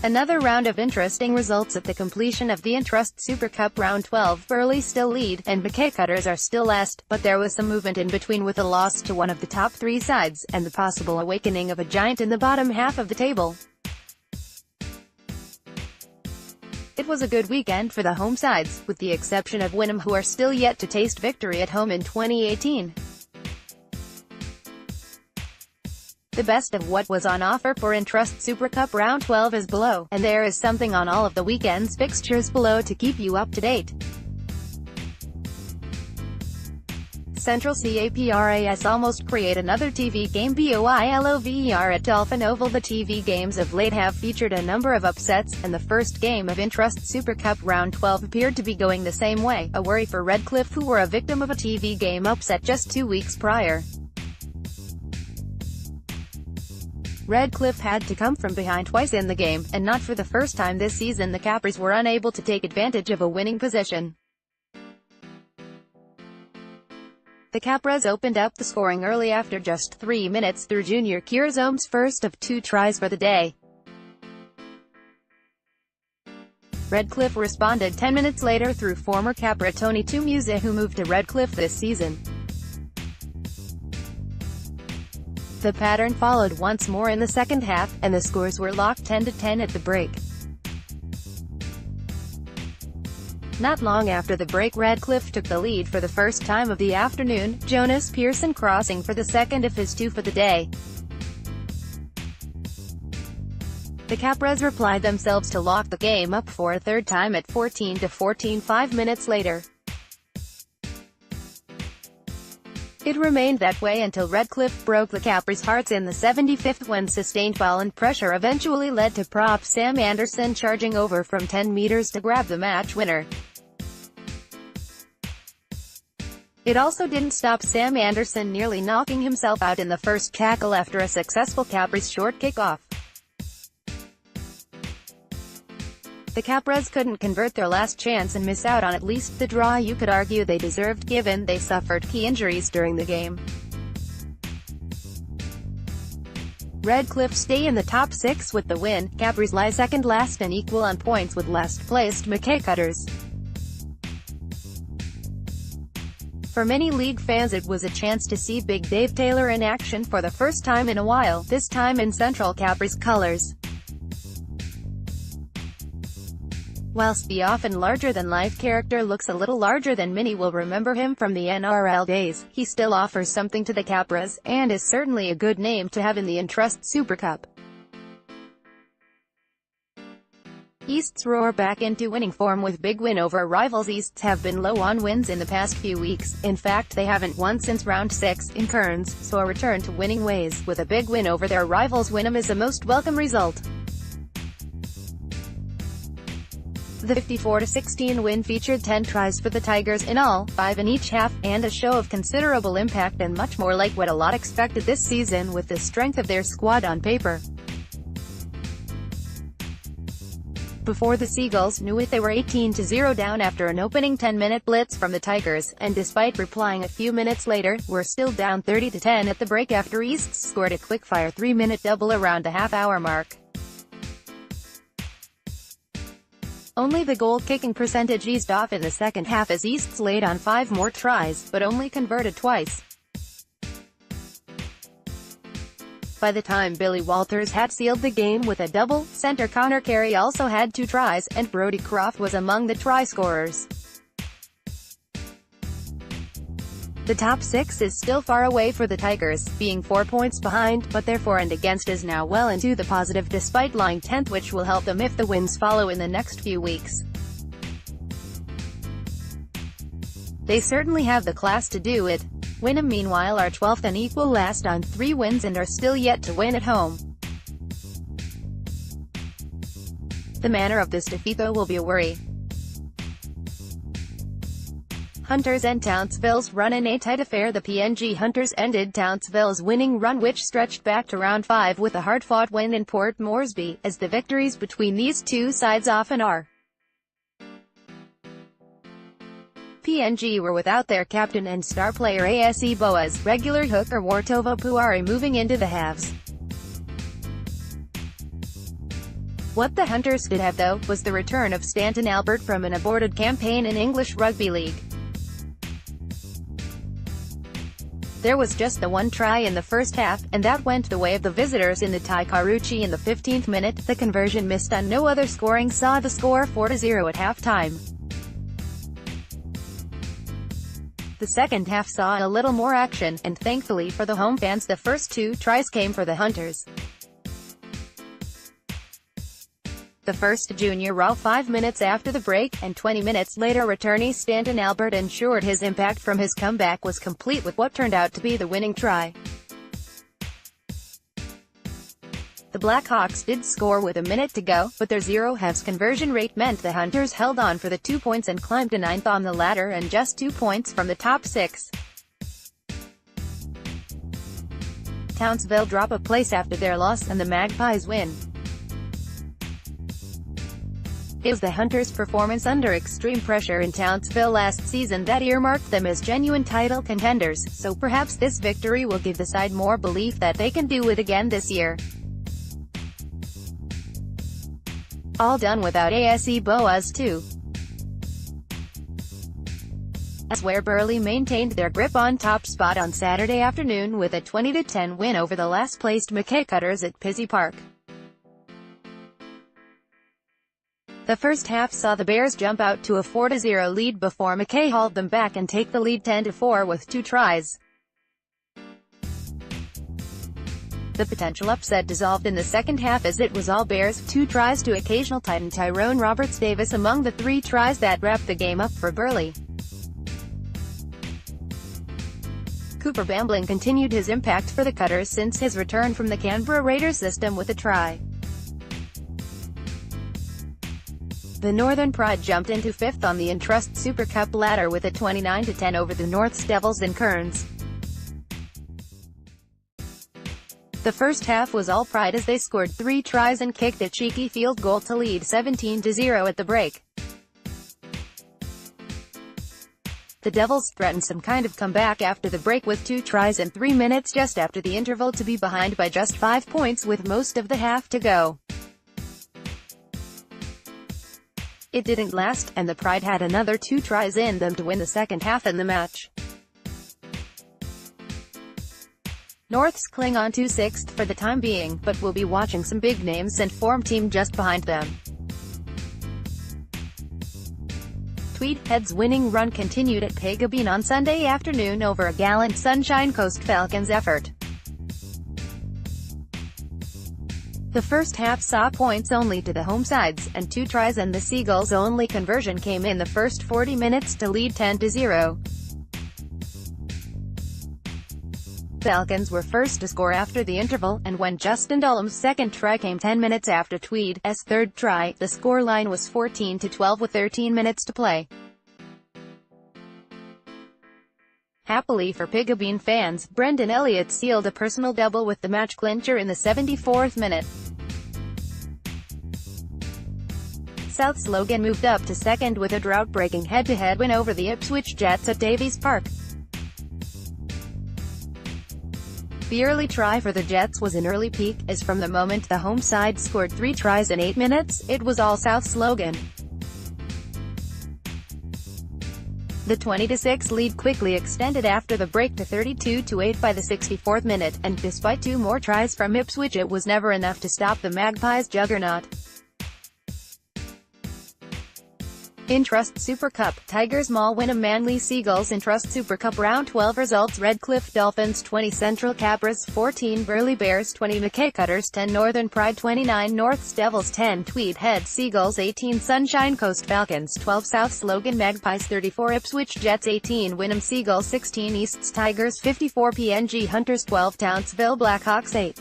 Another round of interesting results at the completion of the Intrust Super Cup Round 12. Burleigh still lead, and Mackay Cutters are still last, but there was some movement in between with a loss to one of the top three sides, and the possible awakening of a giant in the bottom half of the table. It was a good weekend for the home sides, with the exception of Wynnum, who are still yet to taste victory at home in 2018. The best of what was on offer for Intrust Super Cup Round 12 is below, and there is something on all of the weekend's fixtures below to keep you up to date. Central CAPRAS almost create another TV game. BOILOVER at Dolphin Oval. The TV games of late have featured a number of upsets, and the first game of Intrust Super Cup Round 12 appeared to be going the same way, a worry for Redcliffe, who were a victim of a TV game upset just 2 weeks prior. Redcliffe had to come from behind twice in the game, and not for the first time this season the Cappers were unable to take advantage of a winning position. The Capras opened up the scoring early after just 3 minutes through junior Kierzome's first of 2 tries for the day. Redcliffe responded 10 minutes later through former Capra Tony Tumuze, who moved to Redcliffe this season. The pattern followed once more in the second half, and the scores were locked 10-10 at the break. Not long after the break, Redcliffe took the lead for the first time of the afternoon, Jonas Pearson crossing for the second of his 2 for the day. The Capras replied themselves to lock the game up for a third time at 14-14 5 minutes later. It remained that way until Redcliffe broke the Capras' hearts in the 75th, when sustained ball and pressure eventually led to prop Sam Anderson charging over from 10 meters to grab the match winner. It also didn't stop Sam Anderson nearly knocking himself out in the first tackle after a successful Capras short kickoff. The Capras couldn't convert their last chance and miss out on at least the draw you could argue they deserved, given they suffered key injuries during the game. Redcliffe stay in the top 6 with the win. Capras lie second last and equal on points with last-placed Mackay Cutters. For many league fans it was a chance to see Big Dave Taylor in action for the first time in a while, this time in Central Capras colours. Whilst the often larger-than-life character looks a little larger than many will remember him from the NRL days, he still offers something to the Capras, and is certainly a good name to have in the Intrust Super Cup. Easts roar back into winning form with big win over rivals. Easts have been low on wins in the past few weeks, in fact they haven't won since round 6 in Cairns, so a return to winning ways with a big win over their rivals Wynnum is a most welcome result. The 54-16 win featured 10 tries for the Tigers in all, 5 in each half, and a show of considerable impact and much more like what a lot expected this season with the strength of their squad on paper. Before the Seagulls knew it, they were 18-0 down after an opening 10-minute blitz from the Tigers, and despite replying a few minutes later, were still down 30-10 at the break after Easts scored a quick-fire 3-minute double around the half-hour mark. Only the goal-kicking percentage eased off in the second half as Easts laid on 5 more tries, but only converted twice. By the time Billy Walters had sealed the game with a double, centre Connor Carey also had 2 tries, and Brodie Croft was among the try scorers. The top 6 is still far away for the Tigers, being 4 points behind, but their for and against is now well into the positive despite lying 10th, which will help them if the wins follow in the next few weeks. They certainly have the class to do it. Wynnum meanwhile are 12th and equal last on 3 wins and are still yet to win at home. The manner of this defeat though will be a worry. Hunters and Townsville's run in a tight affair. The PNG Hunters ended Townsville's winning run, which stretched back to round 5 with a hard-fought win in Port Moresby, as the victories between these two sides often are. PNG were without their captain and star player ASE Boas, regular hooker Wartova Puari moving into the halves. What the Hunters did have, though, was the return of Stanton Albert from an aborted campaign in English Rugby League. There was just the one try in the first half, and that went the way of the visitors in the tie. Carucci in the 15th minute, the conversion missed on no other scoring saw the score 4-0 at halftime. The second half saw a little more action, and thankfully for the home fans the first two tries came for the Hunters. The first junior raw 5 minutes after the break, and 20 minutes later returnee Stanton Albert ensured his impact from his comeback was complete with what turned out to be the winning try. The Blackhawks did score with a minute to go, but their 0-halves conversion rate meant the Hunters held on for the 2 points and climbed to 9th on the ladder and just 2 points from the top 6. Townsville drop a place after their loss and the Magpies win. It was the Hunters' performance under extreme pressure in Townsville last season that earmarked them as genuine title contenders, so perhaps this victory will give the side more belief that they can do it again this year. All done without ASE Boas too. As where Burleigh maintained their grip on top spot on Saturday afternoon with a 20-10 win over the last-placed Mackay Cutters at Pizzey Park. The first half saw the Bears jump out to a 4-0 lead before Mackay hauled them back and take the lead 10-4 with 2 tries. The potential upset dissolved in the second half as it was all Bears, 2 tries to occasional Titan Tyrone Roberts-Davis among the 3 tries that wrapped the game up for Burleigh. Cooper Bambling continued his impact for the Cutters since his return from the Canberra Raiders system with a try. The Northern Pride jumped into 5th on the Intrust Super Cup ladder with a 29-10 over the Norths Devils in Kearns. The first half was all Pride as they scored 3 tries and kicked a cheeky field goal to lead 17-0 at the break. The Devils threatened some kind of comeback after the break with 2 tries and 3 minutes just after the interval to be behind by just 5 points with most of the half to go. It didn't last, and the Pride had another 2 tries in them to win the second half and the match. Norths cling on to 6th for the time being, but will be watching some big names and form team just behind them. Tweedhead's winning run continued at Pegabeen on Sunday afternoon over a gallant Sunshine Coast Falcons effort. The first half saw points only to the home sides, and 2 tries and the Seagulls' only conversion came in the first 40 minutes to lead 10-0. Falcons were first to score after the interval, and when Justin Dullum's second try came 10 minutes after Tweed's third try, the scoreline was 14-12 with 13 minutes to play. Happily for Pegabeen fans, Brendan Elliott sealed a personal double with the match clincher in the 74th minute. South's Logan moved up to second with a drought-breaking head-to-head win over the Ipswich Jets at Davies Park. The early try for the Jets was an early peak, as from the moment the home side scored 3 tries in 8 minutes, it was all South's Logan. The 20-6 lead quickly extended after the break to 32-8 by the 64th minute, and despite 2 more tries from Ipswich it was never enough to stop the Magpies' juggernaut. Intrust Super Cup, Tigers Maul Wynnum Manly Seagulls Intrust Super Cup Round 12 results: Redcliffe Dolphins 20 Central Cabras 14 Burleigh Bears 20 Mackay Cutters 10 Northern Pride 29 Norths Devils 10 Tweedhead Seagulls 18 Sunshine Coast Falcons 12 Souths Logan Magpies 34 Ipswich Jets 18 Wynnum Seagulls 16 Easts Tigers 54 PNG Hunters 12 Townsville Blackhawks 8.